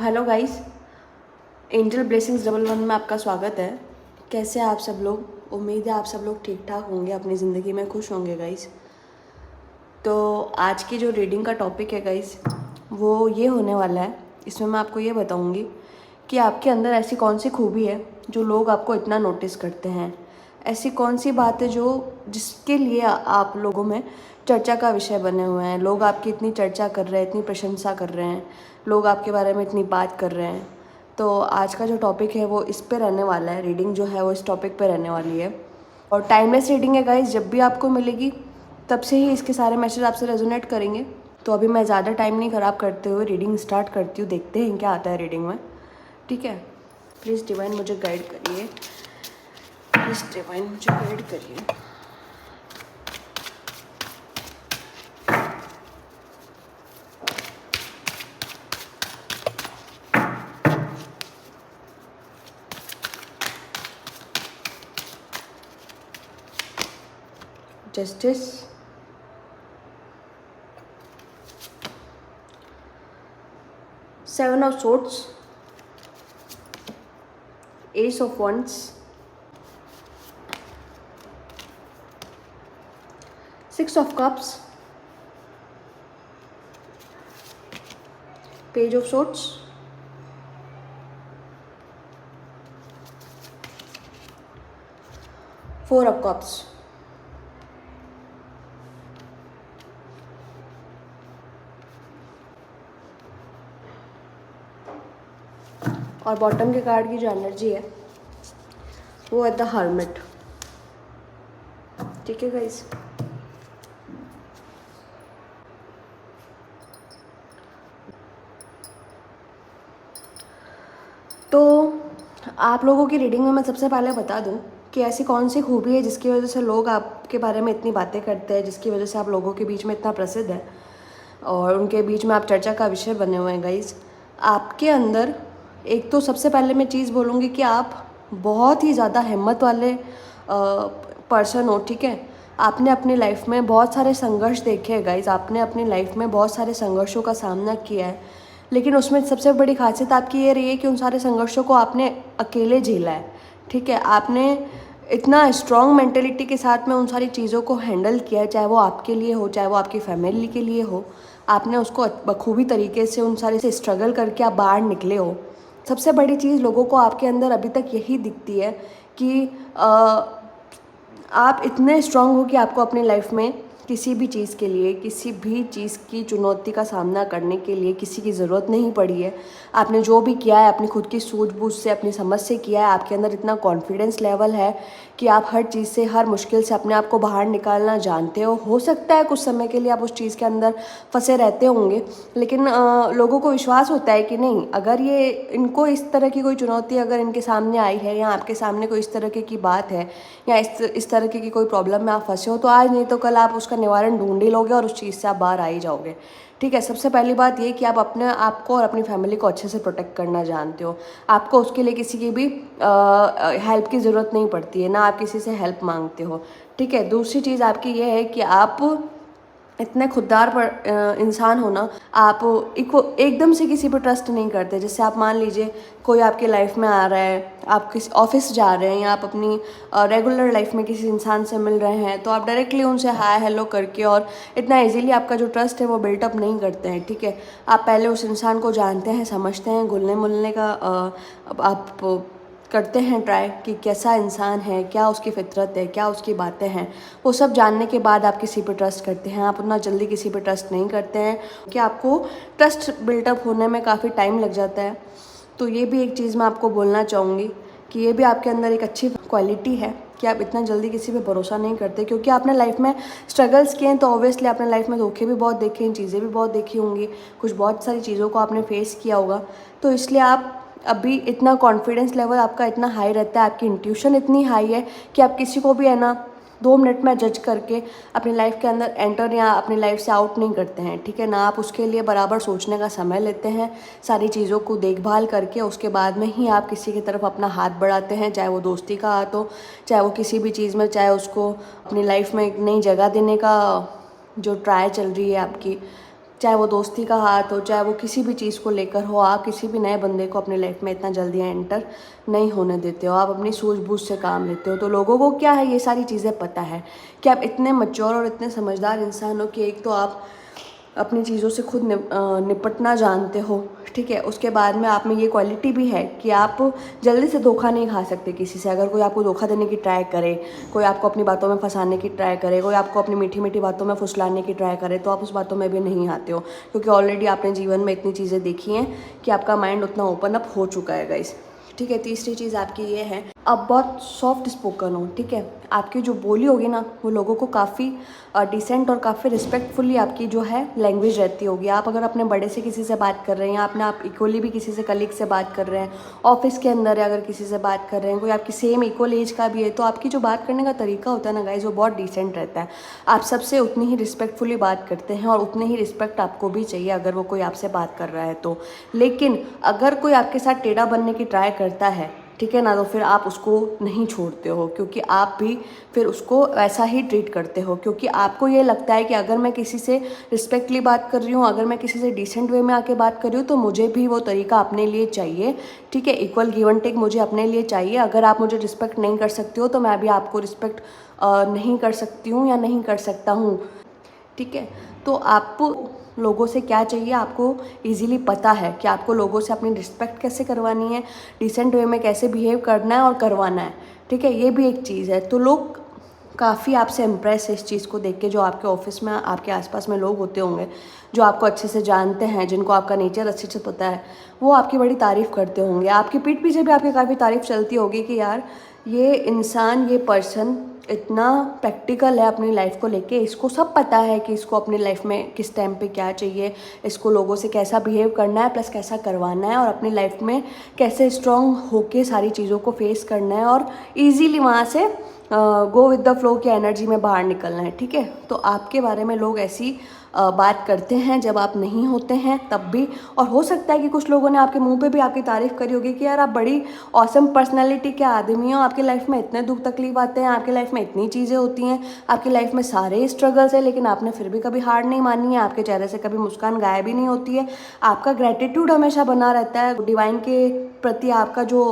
Hello guys, angel blessings 11 में आपका स्वागत है। कैसे हैं आप सब लोग? उम्मीद है आप सब लोग ठीक ठाक होंगे, अपनी ज़िंदगी में खुश होंगे गाइस। तो आज की जो रीडिंग का टॉपिक है गाइस, वो ये होने वाला है। इसमें मैं आपको ये बताऊंगी कि आपके अंदर ऐसी कौन सी खूबी है जो लोग आपको इतना नोटिस करते हैं। ऐसी कौन सी बात है जो जिसके लिए आप लोगों में चर्चा का विषय बने हुए हैं। लोग आपकी इतनी चर्चा कर रहे हैं, इतनी प्रशंसा कर रहे हैं, लोग आपके बारे में इतनी बात कर रहे हैं। तो आज का जो टॉपिक है वो इस पे रहने वाला है। रीडिंग जो है वो इस टॉपिक पे रहने वाली है और टाइमलेस रीडिंग है गाइस। जब भी आपको मिलेगी तब से ही इसके सारे मैसेज आपसे रेजोनेट करेंगे। तो अभी मैं ज़्यादा टाइम नहीं ख़राब करते हुए रीडिंग स्टार्ट करती हूँ। देखते हैं क्या आता है रीडिंग में। ठीक है, प्लीज़ डिवाइन मुझे गाइड करिए, प्लीज़ डिवाइन मुझे गाइड करिए। Justice, seven of swords, S of wands, six of cups, page of swords, four of cups. और बॉटम के कार्ड की जो एनर्जी है वो है द हर्मिट। ठीक है गाइस, तो आप लोगों की रीडिंग में मैं सबसे पहले बता दूं कि ऐसी कौन सी खूबी है जिसकी वजह से लोग आपके बारे में इतनी बातें करते हैं, जिसकी वजह से आप लोगों के बीच में इतना प्रसिद्ध है और उनके बीच में आप चर्चा का विषय बने हुए हैं गाइस। आपके अंदर एक तो सबसे पहले मैं चीज़ बोलूँगी कि आप बहुत ही ज़्यादा हिम्मत वाले पर्सन हो। ठीक है, आपने अपनी लाइफ में बहुत सारे संघर्ष देखे हैं गाइस। आपने अपनी लाइफ में बहुत सारे संघर्षों का सामना किया है, लेकिन उसमें सबसे बड़ी खासियत आपकी ये रही है कि उन सारे संघर्षों को आपने अकेले झेला है। ठीक है, आपने इतना स्ट्रॉन्ग मेंटेलिटी के साथ में उन सारी चीज़ों को हैंडल किया है, चाहे वो आपके लिए हो, चाहे वो आपकी फैमिली के लिए हो। आपने उसको बखूबी तरीके से उन सारे से स्ट्रगल करके आप बाहर निकले हो। सबसे बड़ी चीज़ लोगों को आपके अंदर अभी तक यही दिखती है कि आप इतने स्ट्रांग हो कि आपको अपनी लाइफ में किसी भी चीज़ के लिए, किसी भी चीज़ की चुनौती का सामना करने के लिए किसी की ज़रूरत नहीं पड़ी है। आपने जो भी किया है अपनी खुद की सूझबूझ से, अपनी समझ से किया है। आपके अंदर इतना कॉन्फिडेंस लेवल है कि आप हर चीज़ से, हर मुश्किल से अपने आप को बाहर निकालना जानते हो सकता है कुछ समय के लिए आप उस चीज़ के अंदर फंसे रहते होंगे, लेकिन लोगों को विश्वास होता है कि नहीं, अगर ये इनको इस तरह की कोई चुनौती अगर इनके सामने आई है या आपके सामने कोई इस तरह की बात है या इस तरह की कोई प्रॉब्लम में आप फंसे हो, तो आज नहीं तो कल आप उसका निवारण ढूंढ ही लोगे और उस चीज़ से आप बाहर आ ही जाओगे। ठीक है, सबसे पहली बात ये कि आप अपने आप को और अपनी फैमिली को अच्छे से प्रोटेक्ट करना जानते हो। आपको उसके लिए किसी की भी हेल्प की ज़रूरत नहीं पड़ती है, ना आप किसी से हेल्प मांगते हो। ठीक है, दूसरी चीज़ आपकी ये है कि आप इतने खुददार पर इंसान हो ना, आप एकदम से किसी पर ट्रस्ट नहीं करते। जैसे आप मान लीजिए कोई आपके लाइफ में आ रहा है, आप किसी ऑफिस जा रहे हैं या आप अपनी रेगुलर लाइफ में किसी इंसान से मिल रहे हैं, तो आप डायरेक्टली उनसे हाय हेलो करके और इतना इजीली आपका जो ट्रस्ट है वो बिल्टअप नहीं करते हैं। ठीक है, आप पहले उस इंसान को जानते हैं, समझते हैं, घुलने मिलने का आप करते हैं ट्राई कि कैसा इंसान है, क्या उसकी फितरत है, क्या उसकी बातें हैं। वो सब जानने के बाद आप किसी पे ट्रस्ट करते हैं। आप उतना जल्दी किसी पे ट्रस्ट नहीं करते हैं कि आपको ट्रस्ट बिल्टअप होने में काफ़ी टाइम लग जाता है। तो ये भी एक चीज़ मैं आपको बोलना चाहूँगी कि ये भी आपके अंदर एक अच्छी क्वालिटी है कि आप इतना जल्दी किसी पे भरोसा नहीं करते, क्योंकि आपने लाइफ में स्ट्रगल्स किए हैं। तो ऑब्वियसली आपने लाइफ में धोखे भी बहुत देखे हैं, चीज़ें भी बहुत देखी होंगी, कुछ बहुत सारी चीज़ों को आपने फेस किया होगा। तो इसलिए आप अभी इतना कॉन्फिडेंस लेवल आपका इतना हाई रहता है, आपकी इंट्यूशन इतनी हाई है कि आप किसी को भी है ना 2 मिनट में जज करके अपनी लाइफ के अंदर एंटर या अपनी लाइफ से आउट नहीं करते हैं। ठीक है ना, आप उसके लिए बराबर सोचने का समय लेते हैं, सारी चीज़ों को देखभाल करके उसके बाद में ही आप किसी की तरफ अपना हाथ बढ़ाते हैं, चाहे वो दोस्ती का हाथ हो, चाहे वो किसी भी चीज़ में, चाहे उसको अपनी लाइफ में एक नई जगह देने का जो ट्राई चल रही है आपकी। चाहे वो दोस्ती का हाथ हो, चाहे वो किसी भी चीज़ को लेकर हो, आप किसी भी नए बंदे को अपनी लाइफ में इतना जल्दी एंटर नहीं होने देते हो। आप अपनी सूझबूझ से काम लेते हो। तो लोगों को क्या है, ये सारी चीज़ें पता है कि आप इतने मैच्योर और इतने समझदार इंसान हो कि एक तो आप अपनी चीज़ों से खुद निपटना जानते हो, ठीक है। उसके बाद में आप में ये क्वालिटी भी है कि आप जल्दी से धोखा नहीं खा सकते किसी से। अगर कोई आपको धोखा देने की ट्राई करे, कोई आपको अपनी बातों में फंसाने की ट्राई करे, कोई आपको अपनी मीठी मीठी बातों में फुसलाने की ट्राई करे, तो आप उस बातों में भी नहीं आते हो, क्योंकि ऑलरेडी आपने जीवन में इतनी चीज़ें देखी हैं कि आपका माइंड उतना ओपन अप हो चुका है गाइस, ठीक है। तीसरी चीज़ आपकी ये है, आप बहुत सॉफ्ट स्पोकन हो, ठीक है। आपकी जो बोली होगी ना, वो लोगों को काफ़ी डिसेंट और काफ़ी रिस्पेक्टफुली आपकी जो है लैंग्वेज रहती होगी। आप अगर अपने बड़े से किसी से बात कर रहे हैं, या अपने आप इक्वली भी किसी से कलीग से बात कर रहे हैं, ऑफिस के अंदर है अगर किसी से बात कर रहे हैं, कोई आपकी सेम इक्वल एज का भी है, तो आपकी जो बात करने का तरीका होता है ना गाइज, वो बहुत डिसेंट रहता है। आप सबसे उतनी ही रिस्पेक्टफुली बात करते हैं, और उतनी ही रिस्पेक्ट आपको भी चाहिए अगर वो कोई आपसे बात कर रहा है तो। लेकिन अगर कोई आपके साथ टेढ़ा बनने की ट्राई करता है, ठीक है ना, तो फिर आप उसको नहीं छोड़ते हो, क्योंकि आप भी फिर उसको वैसा ही ट्रीट करते हो, क्योंकि आपको ये लगता है कि अगर मैं किसी से रिस्पेक्टली बात कर रही हूँ, अगर मैं किसी से डिसेंट वे में आके बात कर रही हूँ, तो मुझे भी वो तरीका अपने लिए चाहिए, ठीक है। इक्वल गिव एंड टेक मुझे अपने लिए चाहिए। अगर आप मुझे रिस्पेक्ट नहीं कर सकते हो, तो मैं भी आपको रिस्पेक्ट नहीं कर सकती हूँ या नहीं कर सकता हूँ, ठीक है। तो आप लोगों से क्या चाहिए, आपको इजीली पता है कि आपको लोगों से अपनी रिस्पेक्ट कैसे करवानी है, डिसेंट वे में कैसे बिहेव करना है और करवाना है, ठीक है। ये भी एक चीज़ है। तो लोग काफ़ी आपसे इम्प्रेस है इस चीज़ को देख के, जो आपके ऑफिस में आपके आसपास में लोग होते होंगे, जो आपको अच्छे से जानते हैं, जिनको आपका नेचर अच्छे से पता है, वो आपकी बड़ी तारीफ़ करते होंगे। आपकी पीठ पीछे भी आपकी काफ़ी तारीफ़ चलती होगी कि यार ये इंसान, ये पर्सन इतना प्रैक्टिकल है अपनी लाइफ को लेके, इसको सब पता है कि इसको अपनी लाइफ में किस टाइम पे क्या चाहिए, इसको लोगों से कैसा बिहेव करना है, प्लस कैसा करवाना है, और अपनी लाइफ में कैसे स्ट्रॉन्ग होके सारी चीज़ों को फेस करना है, और इजीली वहाँ से गो विद द फ्लो की एनर्जी में बाहर निकलना है, ठीक है। तो आपके बारे में लोग ऐसी बात करते हैं जब आप नहीं होते हैं तब भी। और हो सकता है कि कुछ लोगों ने आपके मुंह पे भी आपकी तारीफ़ करी होगी कि यार आप बड़ी ऑसम पर्सनैलिटी के आदमी हो, आपकी लाइफ में इतने दुख तकलीफ आते हैं, आपकी लाइफ में इतनी चीज़ें होती हैं, आपकी लाइफ में सारे स्ट्रगल्स हैं, लेकिन आपने फिर भी कभी हार नहीं मानी है, आपके चेहरे से कभी मुस्कान गायब ही नहीं होती है, आपका ग्रेटिट्यूड हमेशा बना रहता है, डिवाइन के प्रति आपका जो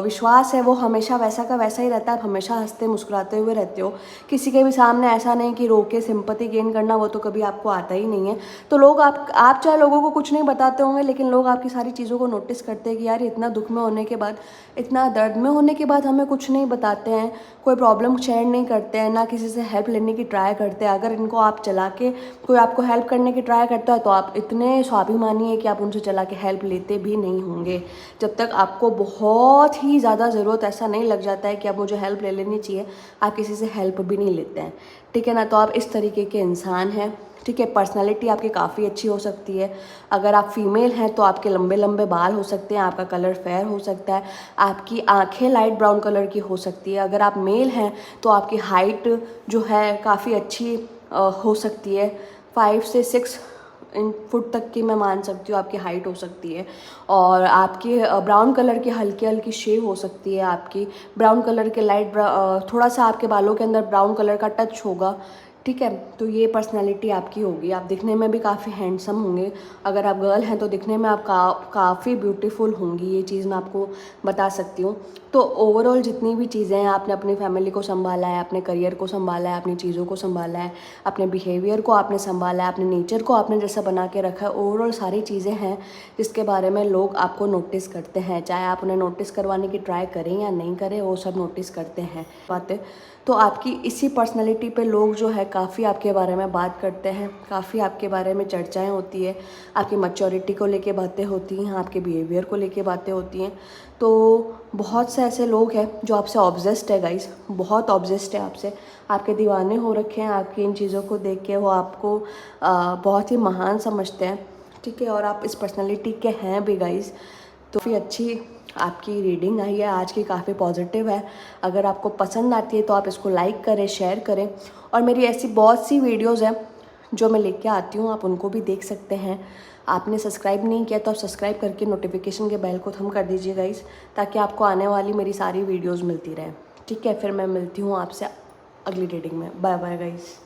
विश्वास है वो हमेशा वैसा का वैसा ही रहता है, आप हमेशा हंसते मुस्कुराते हुए रहते हो। किसी के भी सामने ऐसा नहीं कि रोके सिंपैथी गेन करना, वो तो कभी आपको आता ही नहीं है। तो लोग आप चाहे लोगों को कुछ नहीं बताते होंगे, लेकिन लोग आपकी सारी चीज़ों को नोटिस करते हैं कि यार इतना दुख में होने के बाद, इतना दर्द में होने के बाद हमें कुछ नहीं बताते हैं, कोई प्रॉब्लम शेयर नहीं करते हैं, ना किसी से हेल्प लेने की ट्राई करते हैं। अगर इनको आप चला के कोई आपको हेल्प करने की ट्राई करता है, तो आप इतने स्वाभिमानी है कि आप उनसे चला के हेल्प लेते भी नहीं होंगे, जब तक आपको बहुत ही ज़्यादा ज़रूरत ऐसा नहीं लग जाता है कि अब मुझे हेल्प ले लेनी चाहिए, आप किसी से हेल्प भी नहीं लेते हैं, ठीक है ना। तो आप इस तरीके के इंसान हैं, ठीक है। पर्सनालिटी आपकी काफ़ी अच्छी हो सकती है। अगर आप फीमेल हैं तो आपके लंबे लंबे बाल हो सकते हैं, आपका कलर फेयर हो सकता है, आपकी आंखें लाइट ब्राउन कलर की हो सकती है। अगर आप मेल हैं तो आपकी हाइट जो है काफ़ी अच्छी हो सकती है, 5 से 6 फुट तक की मैं मान सकती हूँ आपकी हाइट हो सकती है। और आपकी ब्राउन कलर की हल्की हल्की शेव हो सकती है, आपकी ब्राउन कलर के लाइट थोड़ा सा आपके बालों के अंदर ब्राउन कलर का टच होगा, ठीक है। तो ये पर्सनालिटी आपकी होगी। आप दिखने में भी काफ़ी हैंडसम होंगे। अगर आप गर्ल हैं तो दिखने में आप काफ़ी ब्यूटीफुल होंगी, ये चीज़ मैं आपको बता सकती हूँ। तो ओवरऑल जितनी भी चीज़ें हैं, आपने अपनी फैमिली को संभाला है, अपने करियर को संभाला है, अपनी चीज़ों को संभाला है, अपने बिहेवियर को आपने संभाला है, अपने नेचर को आपने जैसा बना के रखा है, ओवरऑल सारी चीज़ें हैं जिसके बारे में लोग आपको नोटिस करते हैं। चाहे आप उन्हें नोटिस करवाने की ट्राई करें या नहीं करें, वो सब नोटिस करते हैं बातें। तो आपकी इसी पर्सनैलिटी पे लोग जो है काफ़ी आपके बारे में बात करते हैं, काफ़ी आपके बारे में चर्चाएं होती है, आपकी मैच्योरिटी को लेके बातें होती हैं, आपके बिहेवियर को लेके बातें होती हैं। तो बहुत से ऐसे लोग हैं जो आपसे ऑब्सेस्ड है गाइस, बहुत ऑब्सेस्ड है आपसे, आपके दीवाने हो रखे हैं, आपकी इन चीज़ों को देख के वो आपको बहुत ही महान समझते हैं, ठीक है। और आप इस पर्सनैलिटी के हैं भी गाइस। तो काफ़ी अच्छी आपकी रीडिंग आई है आज की, काफ़ी पॉजिटिव है। अगर आपको पसंद आती है तो आप इसको लाइक करें, शेयर करें, और मेरी ऐसी बहुत सी वीडियोज़ हैं जो मैं लेके आती हूँ, आप उनको भी देख सकते हैं। आपने सब्सक्राइब नहीं किया तो आप सब्सक्राइब करके नोटिफिकेशन के बेल को थम कर दीजिए गाइस, ताकि आपको आने वाली मेरी सारी वीडियोज़ मिलती रहे, ठीक है। फिर मैं मिलती हूँ आपसे अगली रीडिंग में। Bye bye guys.